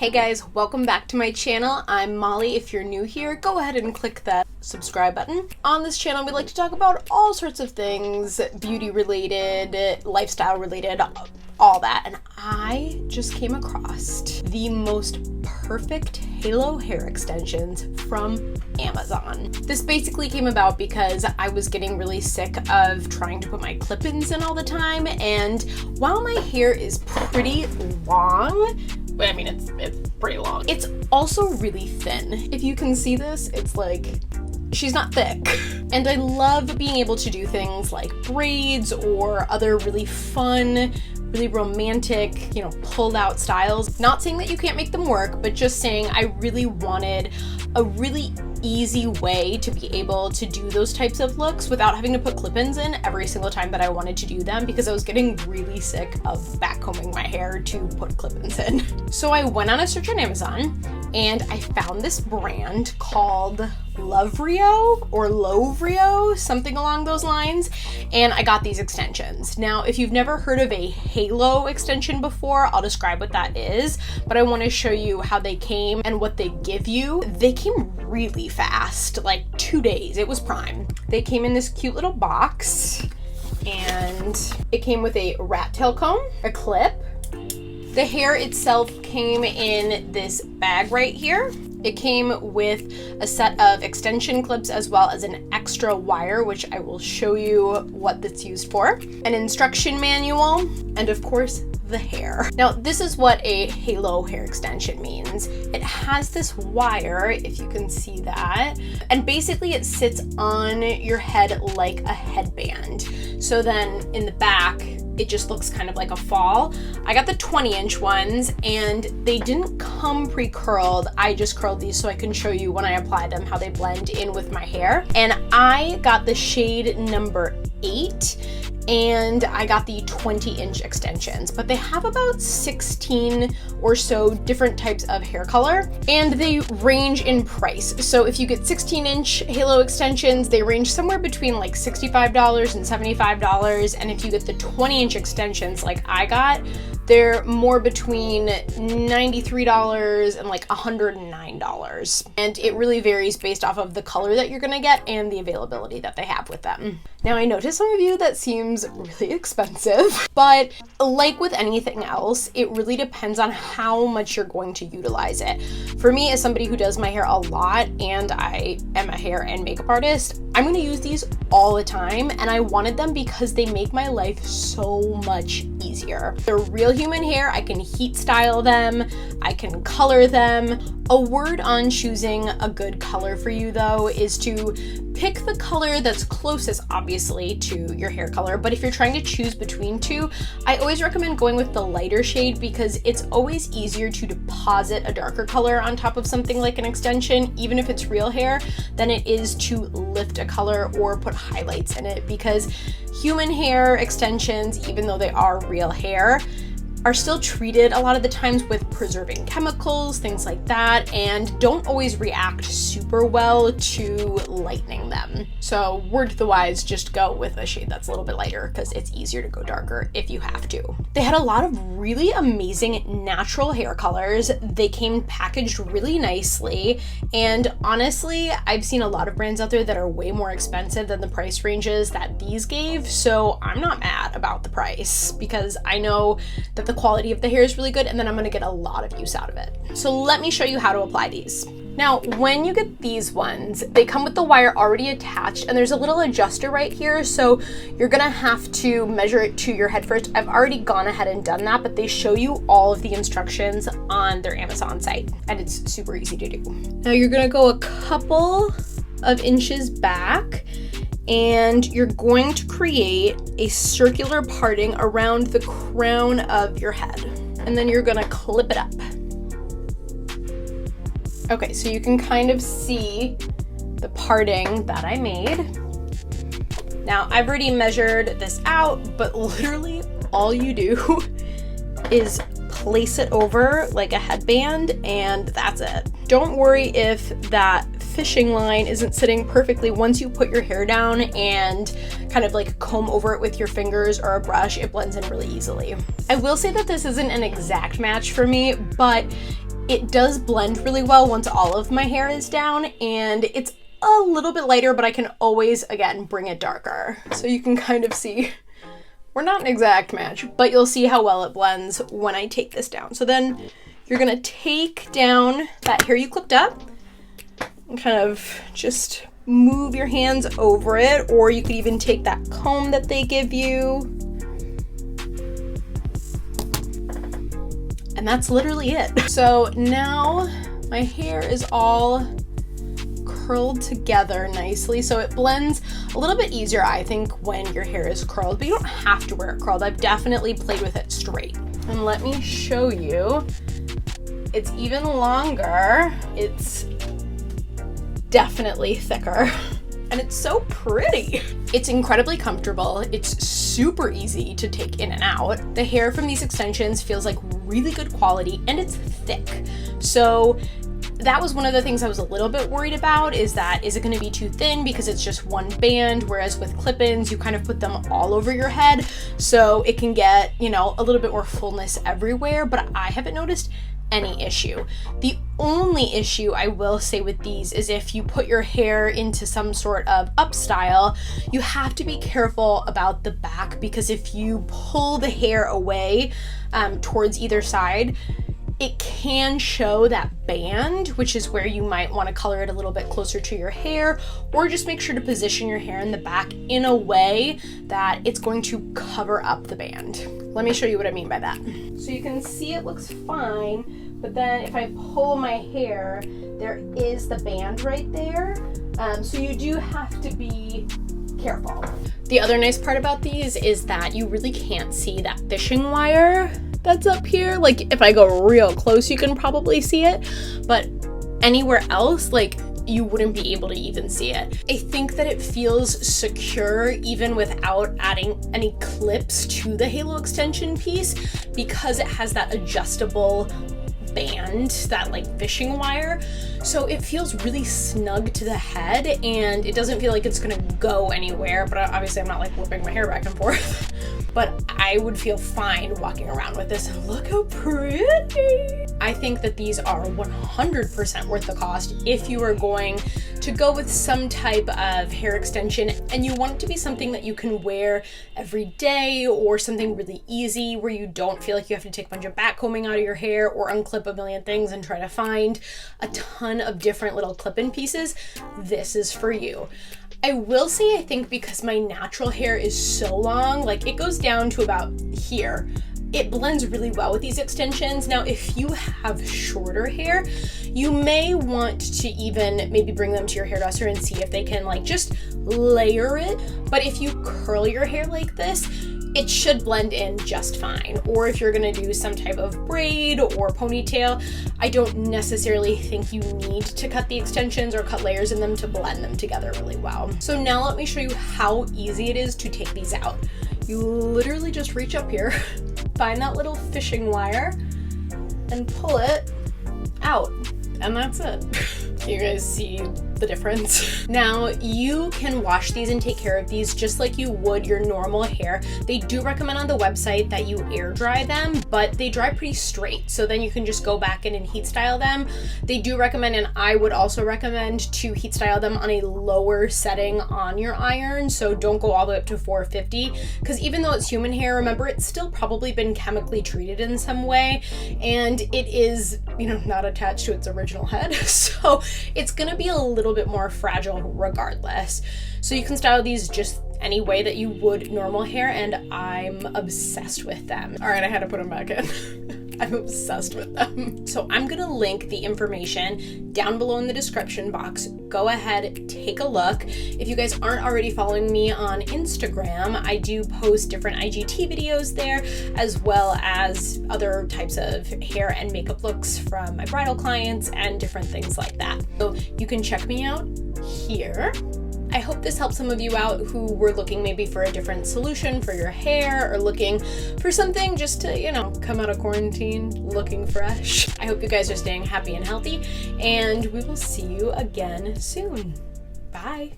Hey guys, welcome back to my channel. I'm Molly. If you're new here, go ahead and click that subscribe button. On this channel, we like to talk about all sorts of things, beauty related, lifestyle related, all that. And I just came across the most perfect halo hair extensions from Amazon. This basically came about because I was getting really sick of trying to put my clip-ins in all the time, and while my hair is pretty long, I mean, it's pretty long, it's also really thin. If you can see this, it's like, she's not thick. And I love being able to do things like braids or other really fun, really romantic, pulled out styles. Not saying that you can't make them work, but just saying I really wanted a really easy way to be able to do those types of looks without having to put clip-ins in every single time that I wanted to do them, because I was getting really sick of backcombing my hair to put clip-ins in. So I went on a search on Amazon and I found this brand called Lovrio or Lovrio, something along those lines, and I got these extensions. Now, if you've never heard of a halo extension before, I'll describe what that is, but I want to show you how they came and what they give you. They came really fast, like 2 days. It was prime. They came in this cute little box, and it came with a rat tail comb, a clip. The hair itself came in this bag right here. It came with a set of extension clips as well as an extra wire, which I will show you what that's used for, an instruction manual, and of course, the hair. Now, this is what a halo hair extension means. It has this wire, if you can see that, and basically it sits on your head like a headband. So then in the back, it just looks kind of like a fall. I got the 20-inch ones and they didn't come pre-curled. I just curled these so I can show you when I apply them how they blend in with my hair. And I got the shade number 8 and I got the 20-inch extensions, but they have about 16 or so different types of hair color, and they range in price. So if you get 16-inch halo extensions, they range somewhere between like $65 and $75, and if you get the 20-inch extensions like I got, they're more between $93 and like $109. And it really varies based off of the color that you're gonna get and the availability that they have with them. Now, I know to some of you that seems really expensive, but like with anything else, it really depends on how much you're going to utilize it. For me, as somebody who does my hair a lot and I am a hair and makeup artist, I'm gonna use these all the time, and I wanted them because they make my life so much easier. They're real human hair. I can heat style them, I can color them. A word on choosing a good color for you though is to pick the color that's closest obviously to your hair color, but if you're trying to choose between two, I always recommend going with the lighter shade because it's always easier to deposit a darker color on top of something like an extension, even if it's real hair, than it is to lift a color or put highlights in it, because human hair extensions, even though they are real hair, are still treated a lot of the times with preserving chemicals, things like that, and don't always react super well to lightening them. So word to the wise, just go with a shade that's a little bit lighter because it's easier to go darker if you have to. They had a lot of really amazing natural hair colors. They came packaged really nicely, and honestly, I've seen a lot of brands out there that are way more expensive than the price ranges that these gave, so I'm not mad about the price because I know that the quality of the hair is really good, and then I'm gonna get a lot of use out of it. So let me show you how to apply these. Now, when you get these ones, they come with the wire already attached, and there's a little adjuster right here, so you're gonna have to measure it to your head first. I've already gone ahead and done that, but they show you all of the instructions on their Amazon site, and it's super easy to do. Now you're gonna go a couple of inches back, and you're going to create a circular parting around the crown of your head. And then you're gonna clip it up. Okay, so you can kind of see the parting that I made. Now, I've already measured this out, but literally all you do is place it over like a headband, and that's it. Don't worry if that fishing line isn't sitting perfectly. Once you put your hair down and kind of like comb over it with your fingers or a brush, it blends in really easily. I will say that this isn't an exact match for me, but It does blend really well once all of my hair is down, and it's a little bit lighter, but I can always, again, bring it darker. So you can kind of see, we're not an exact match, but you'll see how well it blends when I take this down. So then you're gonna take down that hair you clipped up and kind of just move your hands over it, or you could even take that comb that they give you. And that's literally it. So now my hair is all curled together nicely, so it blends a little bit easier, I think, when your hair is curled, but you don't have to wear it curled. I've definitely played with it straight. And let me show you, it's even longer. It's definitely thicker. And it's so pretty. It's incredibly comfortable. It's super easy to take in and out. The hair from these extensions feels like really good quality, and it's thick. So that was one of the things I was a little bit worried about, is it gonna be too thin because it's just one band, whereas with clip-ins, you kind of put them all over your head. So it can get, you know, a little bit more fullness everywhere, but I haven't noticed any issue. The only issue I will say with these is if you put your hair into some sort of up style, you have to be careful about the back, because if you pull the hair away towards either side, it can show that band, which is where you might want to color it a little bit closer to your hair, or just make sure to position your hair in the back in a way that it's going to cover up the band. Let me show you what I mean by that. So you can see it looks fine, but then if I pull my hair, there is the band right there. So you do have to be careful. The other nice part about these is that you really can't see that fishing wire that's up here. Like if I go real close, you can probably see it, but anywhere else, like you wouldn't be able to even see it. I think that it feels secure even without adding any clips to the halo extension piece, because it has that adjustable band, that like fishing wire. So it feels really snug to the head, and it doesn't feel like it's gonna go anywhere, but obviously I'm not like whipping my hair back and forth. But I would feel fine walking around with this, and look how pretty. I think that these are 100% worth the cost if you are going to go with some type of hair extension and you want it to be something that you can wear every day, or something really easy where you don't feel like you have to take a bunch of back combing out of your hair or unclip a million things and try to find a ton of different little clip-in pieces. This is for you. I will say, I think because my natural hair is so long, like it goes down to about here, it blends really well with these extensions. Now, if you have shorter hair, you may want to even maybe bring them to your hairdresser and see if they can like just layer it. But if you curl your hair like this, it should blend in just fine. Or if you're gonna do some type of braid or ponytail, I don't necessarily think you need to cut the extensions or cut layers in them to blend them together really well. So now let me show you how easy it is to take these out. You literally just reach up here, find that little fishing wire, and pull it out. And that's it. You guys see the difference? Now, you can wash these and take care of these just like you would your normal hair. They do recommend on the website that you air dry them, but they dry pretty straight. So then you can just go back in and heat style them. They do recommend, and I would also recommend, to heat style them on a lower setting on your iron. So don't go all the way up to 450, because even though it's human hair, remember, it's still probably been chemically treated in some way, and it is, you know, not attached to its original head. So it's gonna be a little bit more fragile regardless. So you can style these just any way that you would normal hair, and I'm obsessed with them. All right, I had to put them back in. I'm obsessed with them. So I'm gonna link the information down below in the description box. Go ahead, take a look. If you guys aren't already following me on Instagram, I do post different IGT videos there, as well as other types of hair and makeup looks from my bridal clients and different things like that. So you can check me out here. I hope this helps some of you out who were looking maybe for a different solution for your hair, or looking for something just to, you know, come out of quarantine looking fresh. I hope you guys are staying happy and healthy, and we will see you again soon. Bye.